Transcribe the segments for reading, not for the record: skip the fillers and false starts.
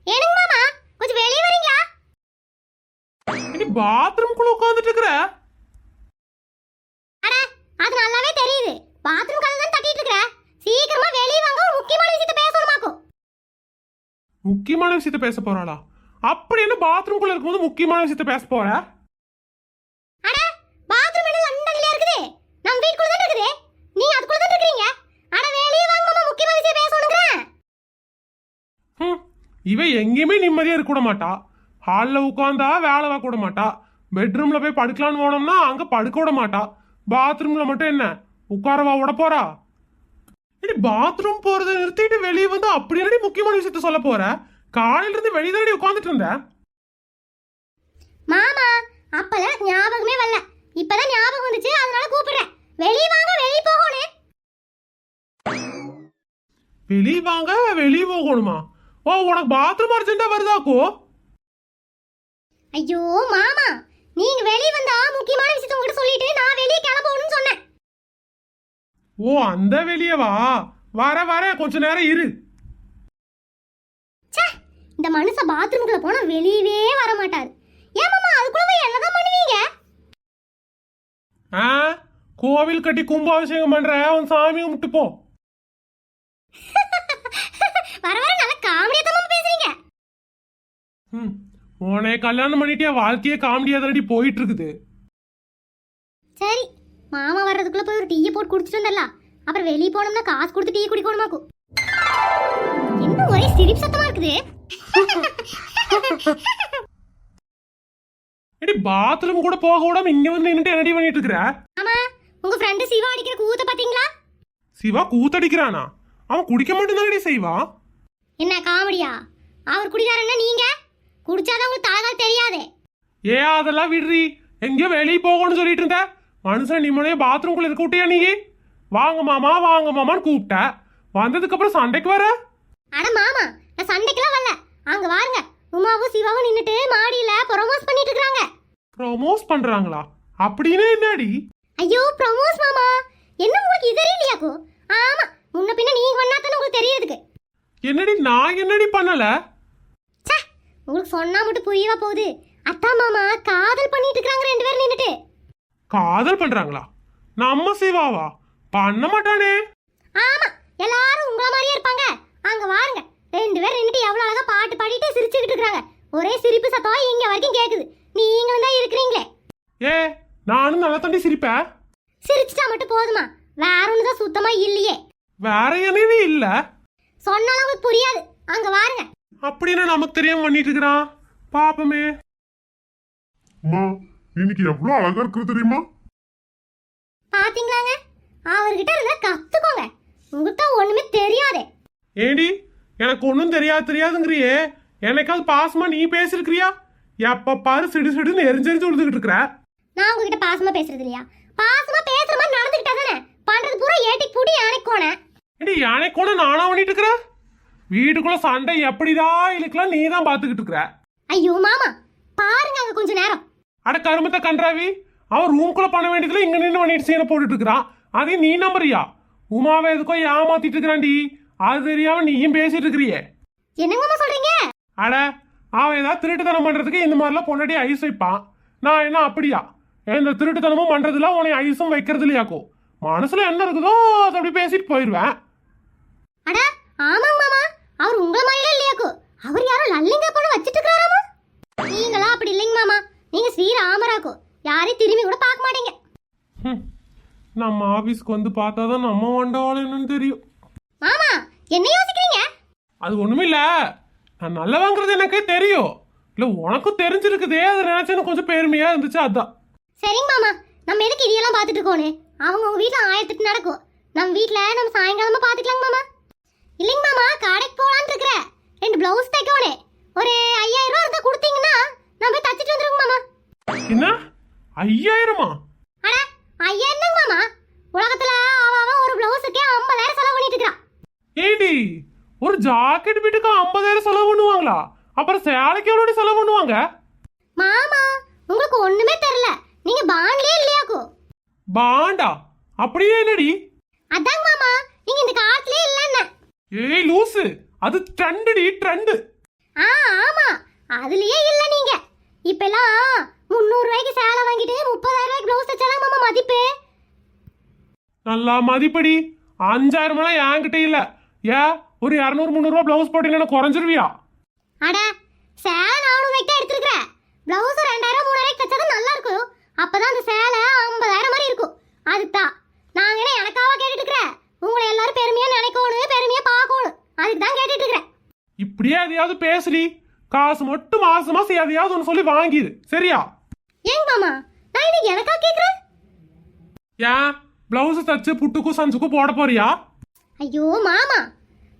ஏனுங்க மாமா, கொஞ்சம் வெளிய வரீங்களா? நீ பாத்ரூம்குள்ள உட்கார்ந்துட்டு இருக்கற? அட, அது நல்லாவே தெரியுது. பாத்ரூம் கதவு தான் தட்டிட்டு இருக்கற. சீக்கிரமா வெளிய வாங்க, ஒரு முக்கியமான விஷயத்தை பேசணுமாக்கும். முக்கியமான விஷயத்தை பேச போறாளா? அப்படி என்ன பாத்ரூம்குள்ள இருக்கும்போது முக்கியமான விஷயத்தை பேச போற? அட, பாத்ரூம் என்ன லண்டன்லயா இருக்குது? நம்ம வீட்டுக்குள்ள தான் இருக்குது. நீங்க அதுக்குள்ள தான் இருக்கீங்க. அட, வெளிய வாங்க மாமா, முக்கியமான விஷயம் பேசணும்ங்கறேன். இவ எங்கேயுமே நிம்மதியா இருக்க கூட மாட்டா. ஹால்ல உட்கார்ந்தா வேலை பார்க்க விட மாட்டா. பெட்ரூம்ல போய் படுக்கலான்னு போனோம்னா அங்க படுக்க விட மாட்டா. பாத்ரூம்ல மட்டும் என்ன உட்காரவா விட போறா? இடி பாத்ரூம் போறதை நிறுத்திட்டு வெளியே வந்து அப்படி என்னடி முக்கியமான விஷயத்த சொல்ல போற? காலையில இருந்து வெளியே தானடி உட்கார்ந்துட்டு இருந்த. மாமா, அப்பதான் ஞாபகமே வரல. இப்பதான் ஞாபகம் வந்துச்சு, அதனால கூப்பிடுறேன். வெளிய வாங்க, வெளிய போகணும். வெளியே வாங்க, வெளியே போகணுமா? ஓ, உனக்கு பாத்ரூம் அர்ஜென்டா வருதாக்கோ? ஐயோ மாமா, நீங்க வெளிய வந்தா முக்கியமான விஷயத்தை உங்ககிட்ட சொல்லிட்டு நான் வெளிய கிளம்பணும்னு சொன்னேன். ஓ, அந்த வெளியே வா. வர கொஞ்ச நேரம் இரு. ச்சே, இந்த மனுஷன் பாத்ரூம்குள்ள போனா வெளியவே வர மாட்டாரு. ஏன் மாமா, அதுக்குள்ள போய் என்னதான் பண்ணுவீங்க? கோவில் கட்டி கும்பாபிஷேகம் பண்ற, உன் சாமி கும்பிட்டு போ. வர வர நல்ல காமெடியா தான் பேசுறீங்க. உன்னை கல்யாணம் பண்ணிட்டே வாழ்க்கையே காமெடியா தானடி போயிட்டு இருக்குது. சரி, மாமா வர்றதுக்குள்ள போய் ஒரு டீயை போட்டு குடிச்சிட்டு வந்துடலாம். அப்புறம் வெளியே போனோம்னா காசு கொடுத்து டீ குடிக்கணுமாக்கும். என்ன ஒரே சிரிப்பு சத்தமா இருக்குது? எடி பாத்ரூம் கூட போக விடாம இங்க வந்து நின்னுட்டு என்னடி பண்ணிட்டு இருக்கற? ஆமா, உங்க ஃப்ரெண்ட் சிவா அடிக்கிற கூத்த பாத்தீங்களா? சிவா கூத்தடிக்கிறானா? அவன் குடிக்க மட்டும்தானடி செய்வான். என்ன காமெடியா? அவர் குடிக்காரன்னா நீங்க குடிச்சாதான் உங்களுக்கு தாகால் தெரியாதே. அதெல்லாம் விடுறி. எங்கேயோ வெளியே போகணும்னு சொல்லிட்டு இருந்த மனுஷன் நிம்மதியா பாத்ரூம்குள்ள இருக்க விட்டியா? நீ வாங்க மாமான்னு கூப்பிட்ட. வந்ததுக்கு அப்புறம் சண்டைக்கு வர? அட மாமா, நான் சண்டைக்குலாம் வரல. அங்க வாருங்க, உமாவும் சிவாவும் நின்னுட்டு மாடியில ப்ரோமோஸ் பண்ணிட்டு இருக்காங்க. ப்ரோமோஸ் பண்றாங்களா? அப்படின்னு என்னடி? ஐயோ ப்ரோமோஸ் மாமா, என்ன உங்களுக்கு இது தெரியலையாக்கோ? ஆமா, முன்ன பின்ன நீங்க பண்ணாதானே உங்களுக்கு தெரியறதுக்கு. என்னடி நான் என்னடி பண்ணல? ச்சே, உங்களுக்கு சொன்னா மட்டும் புரியவா போகுது? அத்தா மாமா காதல் பண்ணிட்டு இருக்காங்க ரெண்டு பேரும் நின்னுட்டு. காதல் பண்றாங்களா? நம்ம சிவாவா? பண்ண மாட்டானே. ஆமா, எல்லாரும் உங்கள மாதிரியே இருப்பாங்க. அங்க வாருங்க, ரெண்டு பேரும் நின்னுட்டு எவ்வளவு அழகா பாட்டு பாடிட்டு சிரிச்சுக்கிட்டு இருக்காங்க. ஒரே சிரிப்பு சத்தம் இங்க வரைக்கும் கேக்குது. நீங்களும் தான் இருக்கிறீங்களே. நானும் நல்லா தாண்டி சிரிப்பேன். சிரிச்சிட்டா மட்டும் போதுமா? வேற ஒண்ணுதான் சுத்தமா இல்லையே. வேற என்னவே இல்ல. சொன்னாலும் உங்களுக்கு புரியாது. அங்க வாருங்க. அப்படின்னா நமக்கு தெரியாம பண்ணிட்டு இருக்கிறான். பாப்பமே. இன்னைக்கு எவ்வளவு அழகா இருக்கு தெரியுமா? பாத்தீங்களாங்க, அவர்கிட்ட இருந்தா கத்துக்கோங்க. உங்களுக்கு தான் ஒண்ணுமே தெரியாதே. ஏடி, எனக்கு ஒன்னும் தெரியாதுங்கிறியே. எனக்காவது பாசமா நீ பேசிருக்கிறியா? எப்ப பாரு சிடுன்னு எரிஞ்செரிஞ்சு விழுந்துகிட்டு இருக்கிற. நான் உங்ககிட்ட பாசமா பேசுறது இல்லையா? பாசமா பேசுற மாதிரி நடந்துக்கிட்டா தானே பண்றது பூரா ஏட்டிக்கு பூடி யானைக்கோன. ஏடி, யானைக்கோன நானா பண்ணிட்டு இருக்கிற? வீட்டுக்குள்ள சண்டை எப்படிடா இழுக்கலாம் நீ தான் பாத்துக்கிட்டு இருக்கிற. ஐயோ மாமா, பாருங்க அங்க கொஞ்ச நேரம். அட கருமத்தை கன்றாவி, அவன் ரூம்குள்ள பண்ண வேண்டியதுல இங்க நின்று பண்ணிட்டு சீனை போட்டுட்டு இருக்கிறான். அதையும் நீ நம்புறியா? உமாவை எதுக்கோ ஏமாத்திட்டு இருக்கிறான்டி. அது தெரியாம நீயும் பேசிட்டு இருக்கிறியே. என்னங்க மாமா சொல்றீங்க? அட, அவன் ஏதாவது திருட்டுத்தனம் பண்றதுக்கு இந்த மாதிரிலாம் பொன்னாடி ஐஸ் வைப்பான். நான் என்ன அப்படியா? எந்த திருட்டுத்தனமும் பண்றதுல உன்னை ஐஸும் வைக்கிறது இல்லையாக்கோ. மனசுல என்ன இருக்குதோ அதை அப்படி பேசிட்டு போயிடுவேன். அட ஆமாங்க மாமா, அவர் உங்கள மாதிரிலாம் இல்லையாக்கோ. அவர் யாரோ லல்லிங்க போல வச்சிட்டு இருக்காராமா. நீங்களா அப்படி இல்லைங்க மாமா, நீங்க ஸ்ரீராமராக்கோ. யாரையும் திரும்பி கூட பார்க்க மாட்டீங்க. நம்ம ஆபீஸ்க்கு வந்து பார்த்தாதான் நம்ம வண்டவாளம் என்னன்னு தெரியும். மாமா, என்ன யோசிக்கிறீங்க? அது ஒண்ணுமில்ல, நான் நல்ல வாங்குறது எனக்கே தெரியும். இல்ல உனக்கும் தெரிஞ்சிருக்குதே, அதை நினைச்சு கொஞ்சம் பெருமையா இருந்துச்சு, அதான். சரிங்க மாமா, நம்ம எதுக்கு இதெல்லாம் பார்த்துட்டு இருக்கோனே? அவங்க உங்க வீட்டுல 1008 நடக்கும். நம்ம வீட்டுல நம்ம சாயங்காலமா பாத்துக்கலாங்க மாமா. இல்லைங்க மாமா, கடைக்கு போலான்னு இருக்கிற. 2 பிளவுஸ் தைக்கோனே. ஒரு 5000 ரூபா இருந்தா கொடுத்தீங்கன்னா நான் போய் தச்சிட்டு வந்துருங்க மாமா. என்ன 5000? அட 5000 மாமா, உலகத்துல அவன் ஒரு பிளவுஸுக்கே 50000 செலவு பண்ணிட்டு இருக்கான். ஏடி, ஒரு ஜாக்கெட் வீட்டுக்கு 50000 செலவு பண்ணுவாங்களா? அப்புறம் சேலைக்கு எவ்வளவு செலவு பண்ணுவாங்க? மாமா, உங்களுக்கு ஒண்ணுமே தெரியல. நீங்க பாண்ட்லயே இல்லையாக்கோ. பாண்டா? அப்படியே என்னடி? அதாங்க மாமா, நீங்க இந்த காலத்திலே இல்லன்னு. ஏய் லூசு, அது ட்ரெண்டுடி, ட்ரெண்டு. ஆமா, அதுலயே இல்ல நீங்க. இப்பெல்லாம் 300 ரூபாய்க்கு சேலை வாங்கிட்டு 30,000 ரூபாய்க்கு ப்ளவுஸ் தச்சாலாம் மாமா மதிப்பு. நல்லா மதிப்படி. 5000 எல்லாம் என்கிட்ட இல்ல. ஏன் ஒரு 200-300 ரூபா பிளவுஸ் போட்டீங்கன்னா குறைஞ்சிருவியா? அட சேலை 400 ரூபாய்க்கு தான் எடுத்துருக்கேன். ப்ளவுஸ் 2000-3000 தச்சாதான் நல்லா இருக்கும். அப்பதான் அந்த சேலை 50,000 மாதிரி இருக்கும். அதுதான் நாங்க என்ன எனக்காக கேட்டுட்டு இருக்கிறேன். உங்களை எல்லாரும் பெருமையா நினைக்கணும், பெருமையா பார்க்கணும். அதுக்கு தான் கேட்டுட்டு இருக்கிறேன். இப்படியே எதையாவது பேசலி. காசு மட்டும் மாசம் மாசம் எதையாவது ஒன்று சொல்லி வாங்கிடு, சரியா? ஏங்க மாமா, நான் இது எனக்கா கேக்குறேன்? ஏன் பிளவுஸ் தச்சு புட்டுக்கும் சஞ்சுக்கும் போட போறியா? ஐயோ மாமா,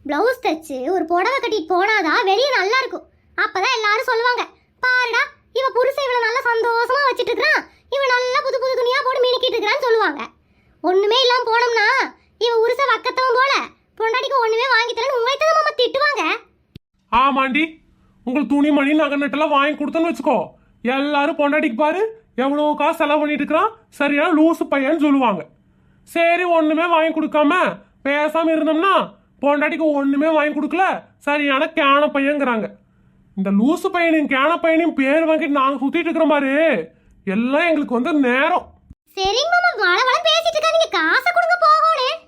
பிளவுஸ் தச்சு ஒரு புடவை கட்டிட்டு போனாதான் வெளியே நல்லா இருக்கும். அப்பதான் எல்லாரும் சொல்லுவாங்க, பாருடா இவ புருஷன் இவனை நல்லா சந்தோஷமா வச்சிட்டு இருக்கிறான், இவன் நல்லா புது புது துணியா போட்டு மினிக்கிட்டு இருக்கிறான்னு சொல்லுவாங்க. ஒண்ணுமே இல்லாம போனோம்னா இவ உருச வக்கத்தவன் போல பொண்டாட்டிக்கு ஒண்ணுமே வாங்கி தரேன்னு உங்களை தான் மாமா திட்டுவாங்க. ஆமாண்டி, உங்களுக்கு துணி மணி நகை நட்டெல்லாம் வாங்கி கொடுத்தோன்னு வச்சுக்கோ, எல்லாரும் பொண்டாட்டிக்கு பாரு எவ்வளோ காசு செலவு பண்ணிட்டு இருக்கிறான், சரியான லூசு பையன்னு சொல்லுவாங்க. சரி ஒண்ணுமே வாங்கி கொடுக்காம பேசாம இருந்தோம்னா பொண்டாட்டிக்கு ஒண்ணுமே வாங்கி கொடுக்கல, சரியான கேன பையங்கிறாங்க. இந்த லூசு பையனையும் கேன பையனையும் பேர் வாங்கிட்டு நாங்க சுத்திட்டு இருக்கிற மாதிரி எல்லாம் எங்களுக்கு வந்து நேரம். சரிங்க மாமா, வள வள பேசிட்டு இருக்காதீங்க, காசை கொடுங்க போகணும்.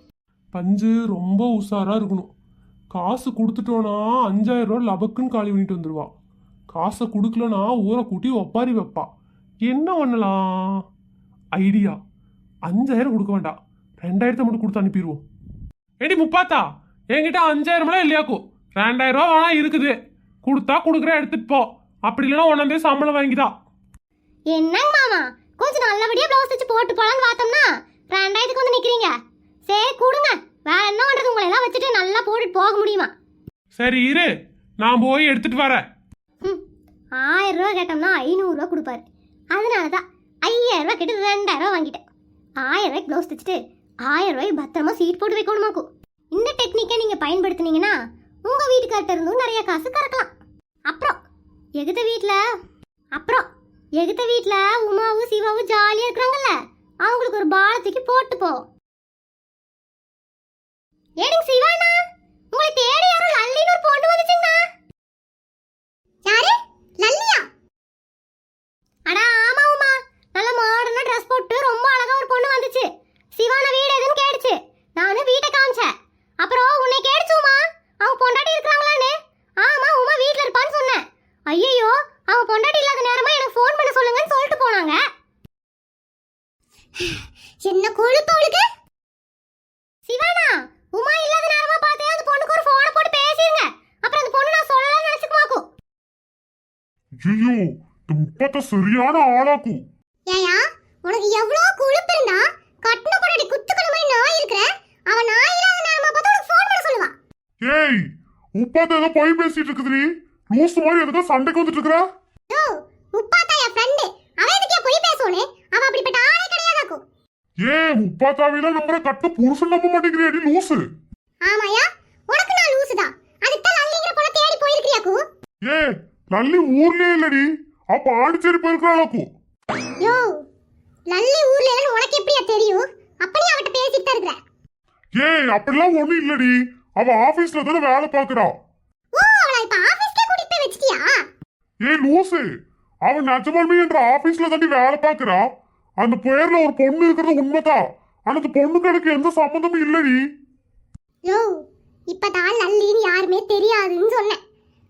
பஞ்சு ரொம்ப உஷாரா இருக்கணும். காசு கொடுத்துட்டோன்னா 5000 ரூபா லபக்குன்னு காலி பண்ணிட்டு வந்துடுவா. காசை கொடுக்கலனா ஊரை கூட்டி ஒப்பாரி வைப்பா. என்ன பண்ணலாம்? ஐடியா, 5000 கொடுக்க வேண்டாம், 2000 மட்டும் கொடுத்து அனுப்பிடுவோம். ஏடி முப்பாத்தா, என்கிட்ட 5000 இல்லையாக்கும், 2000 ரூபா வேணா இருக்குது, கொடுத்தா கொடுக்குற எடுத்துட்டு போ, அப்படி இல்லைன்னா ஒன்னாந்தே சம்பளம் வாங்கிதா. என்னங்க மாமா, கொஞ்சம் நல்லபடியா பிளவுஸ் தச்சு போட்டு போலான்னு பார்த்தோம்னா 2000க்கு வந்து நிக்கிறீங்க. சரி கொடுங்க, வேற என்ன பண்றது, உங்களை எல்லாம் வச்சுட்டு நல்லா போட்டுட்டு போக முடியுமா? சரி இரு, நான் போய் எடுத்துட்டு வரேன். 1000 ரூபா கேட்டோம்னா 500 ரூபா கொடுப்பாரு. அதனாலதான் 5000 ரூபா கேட்டு 2000 ரூபா வாங்கிட்டேன். 1000 ரூபாய்க்கு பிளவுஸ் தச்சுட்டு 1000 ரூபாய்க்கு பத்திரமா சீட் போட்டு வைக்கணுமாக்கும். இந்த டெக்னிக்கை நீங்க பயன்படுத்தினீங்கன்னா உங்க வீட்டுக்கார்ட்ட இருந்தும் நிறைய காசு கறக்கலாம். அப்புறம் எகுத்த வீட்டுல உமாவும் சிவாவும் ஜாலியா இருக்கிறாங்கல்ல, அவங்களுக்கு ஒரு பாலத்துக்கு போட்டு போ. ஏடிங்க சிவானா, உங்களை தேடி யாரும் லல்லின்னு ஒரு பொண்ணு வந்துச்சுங்கண்ணா. யாரு லல்லியா? அட ஆமா உமா, நல்ல மாடர்னா ட்ரெஸ் போட்டு ரொம்ப அழகா ஒரு பொண்ணு வந்துச்சு. சிவானா வீடு எதுன்னு கேட்டுச்சு, நானும் வீட்டை காமிச்சேன். அப்புறம் உன்னை கேட்டுச்சு உமா, அவங்க பொண்டாட்டி இருக்கிறாங்களான்னு. ஆமா உமா வீட்டுல இருப்பான்னு சொன்னேன். ஐயோ அவங்க பொண்டாட்டி இல்லாத நேரமா எனக்கு ஃபோன் பண்ண சொல்லுங்கன்னு சொல்லிட்டு போனாங்க. என்ன கொழுப்பு அவளுக்கு. சிவானா, உமா இல்லாத நேரமா பார்த்து அந்த பொண்ணுக்கு ஒரு ஃபோனை போட்டு பேசிருங்க. அப்புறம் அந்த பொண்ணு நான் சொல்லலாம்னு நினைச்சுக்குமாக்கும். ஐயோ, இந்த முப்பத்த சரியான ஆளாக்கும். ஏயா, உனக்கு எவ்வளவு கொழுப்பு இருந்தா கட்டின பொண்டாட்டி குத்துக்கிற மாதிரி நான் இருக்கிறேன். அவன் நான் இல்லாத நேரமா பார்த்து உனக்கு ஃபோன் பண்ண சொல்லுவா. ஏய், முப்பத்த ஏதோ போய் பேசிட்டு இருக்குதுடி, லூசு மாதிரி எதுக்கோ சண்டைக்கு வந்துட்டு இருக்கிற. ஓ, முப்பாத்தா என் ஃப்ரெண்ட், அவ எதுக்கே போய் பேசோனே? அவ அப்படிப்பட்ட ஆளே கிடையாதாக்கும். ஏய், முப்பாத்தாவில நம்புற கட்டு புருஷன் நம்ப மாட்டேங்கிறேடி லூசு. ஆமாயா, உனக்கு நான் லூசுதான். அதுக்கு தான் லல்லிங்கிற பொண்ணை தேடி போயிருக்கியாக்கு. ஏய், லல்லி ஊர்லயே இல்லடி, அப்ப பாண்டிச்சேரி போயிருக்கிறாளாக்கும். யோ, லல்லி ஊர்ல இல்லன்னு உனக்கு எப்படியா தெரியும்? அப்படி அவட்ட பேசிட்டு தான் இருக்கற. ஏய், அப்படிலாம் ஒண்ணும் இல்லடி, அவ ஆபீஸ்ல தானே வேலை பாக்குறா. ஓ, அவளை இப்ப ஆபீஸ்க்கே கூட்டிட்டு போய் வச்சிட்டியா? ஏய் லூசு, அவ நஜமாலுமே என்ற ஆபீஸ்ல தாண்டி வேலை பாக்குறா. அந்த பேர்ல ஒரு பொண்ணு இருக்கிறது உண்மைதான், ஆனா அந்த பொண்ணுக்கு எனக்கு எந்த சம்மந்தமும் இல்லடி. யோ, இப்பதான் லல்லின்னு யாருமே தெரியாதுன்னு சொன்னேன்.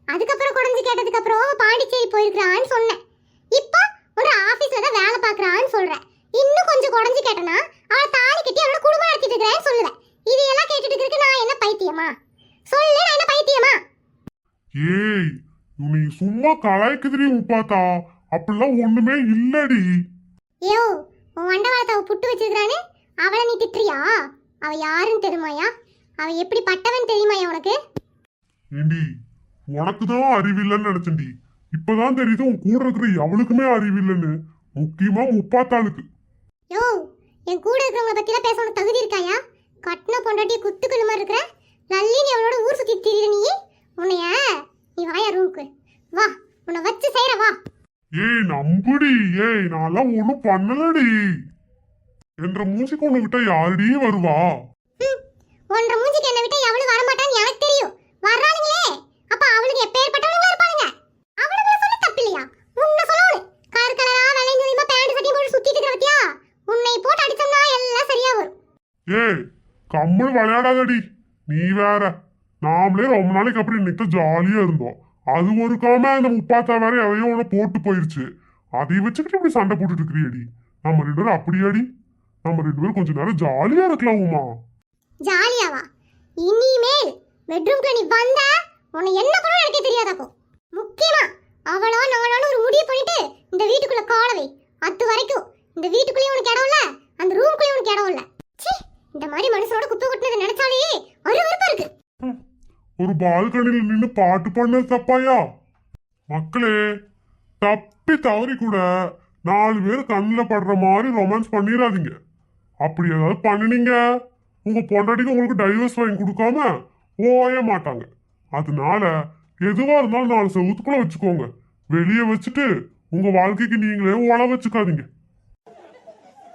அதுக்கப்புறம் குறைஞ்சு கேட்டதுக்கு அப்புறம் பாண்டிச்சேரி போயிருக்கான்னு சொன்னேன். இப்போ ஒரு ஆபீஸ்ல தான் வேலை பாக்குறான்னு சொல்றேன். இன்னும் கொஞ்சம் குறைஞ்சு கேட்டனா அவளை தாலி கட்டி அவளோட குடும்பம் நடத்திட்டு இருக்கிறேன்னு சொல்லுவேன். இதையெல்லாம் கேட்டுட்டு இருக்கு நான் என்ன பைத்தியமா? சொல்லு, நான் என்ன பைத்தியமா? ஏய், நீ சும்மா கலாய்க்குதுடி முப்பாத்தா, அப்படிலாம் ஒண்ணுமே இல்லடி. யோ, உன் வண்டவாளத்தை அவ புட்டு வச்சிருக்கானே, அவளை நீ திட்டுறியா? அவ யாருன்னு தெரியுமாயா? அவ எப்படி பட்டவன் தெரியுமாயா உனக்கு? ஏண்டி, உனக்கு தான் அறிவில்லைன்னு நினைச்சேன்டி, இப்பதான் தெரியுது உன் கூட இருக்கிற எவளுக்குமே அறிவில்லைன்னு, முக்கியமா முப்பாத்தாளுக்கு. யோ, என் கூட இருக்கிறவங்கள பத்திலாம் பேச உனக்கு தகுதி இருக்காயா? கட்டின பொண்டாட்டிய குத்துக்குள்ள மாதிரி இருக்கிற லல்லினி அவளோட ஊர் சுத்தி திரியிற நீ. உன்னைய நீ வாயா ரூமுக்கு வா, உன்னை வச்சு செய்யற வா. ஏய் நம்புடி, ஏய் நான்லாம் ஒண்ணும் பண்ணலடி. என்ற மூஞ்சிக்கு உன்னை விட்டா யாருடி வருவா? ஒன்றரை மூஞ்சிக்கு என்ன விட்டா எவளும் வரமாட்டான்னு எனக்கு ஏய் கம்முன்னு விளையாடாதடி. நீ வேற. நாமளே ரொம்ப நாளைக்கு அப்புறம் இன்னைக்கு ஜாலியா இருந்தோம். அது ஒரு காம அந்த முப்பாத்தா வேற எவையோ உன போட்டு போயிருச்சு. அதை வச்சுக்கிட்டு இப்படி சண்டை போட்டுட்டு இருக்கிறியடி. நம்ம ரெண்டு பேரும் அப்படியாடி? நம்ம ரெண்டு பேரும் கொஞ்ச நேரம் ஜாலியா இருக்கலாம் உமா. ஜாலியாவா? இனிமேல் பெட்ரூம்ல நீ வந்த உன்னை என்ன பண்ண எனக்கே தெரியாதாக்கும். முக்கியமா அவளோ நானோ ஒரு முடிவு பண்ணிட்டு இந்த வீட்டுக்குள்ள காலவை. அது வரைக்கும் இந்த வீட்டுக்குள்ளேயும் உனக்கு இடம் இல்ல, அந்த ரூம்குள்ளேயும் உனக்கு இடம் இல்ல. ச்சீ, இந்த மாதிரி மனுஷனோட குப்பை கொட்டினதை நினைச்சாலே அருவருப்பா இருக்கு. ஒரு பால்கனியில் நின்று பாட்டு பண்ணது தப்பாயா? மக்களே, தப்பி தவறி கூட 4 பேர் கண்ணில் படுற மாதிரி ரொமான்ஸ் பண்ணிடாதீங்க. அப்படி ஏதாவது பண்ணினீங்க உங்க பொண்டாட்டிக்கு உங்களுக்கு டைவர்ஸ் வாங்கி கொடுக்காம ஓய மாட்டாங்க. அதனால எதுவா இருந்தாலும் 4 செவுத்துக்குள்ள வச்சுக்கோங்க. வெளியே வச்சுட்டு உங்க வாழ்க்கைக்கு நீங்களே உழ வச்சுக்காதீங்க.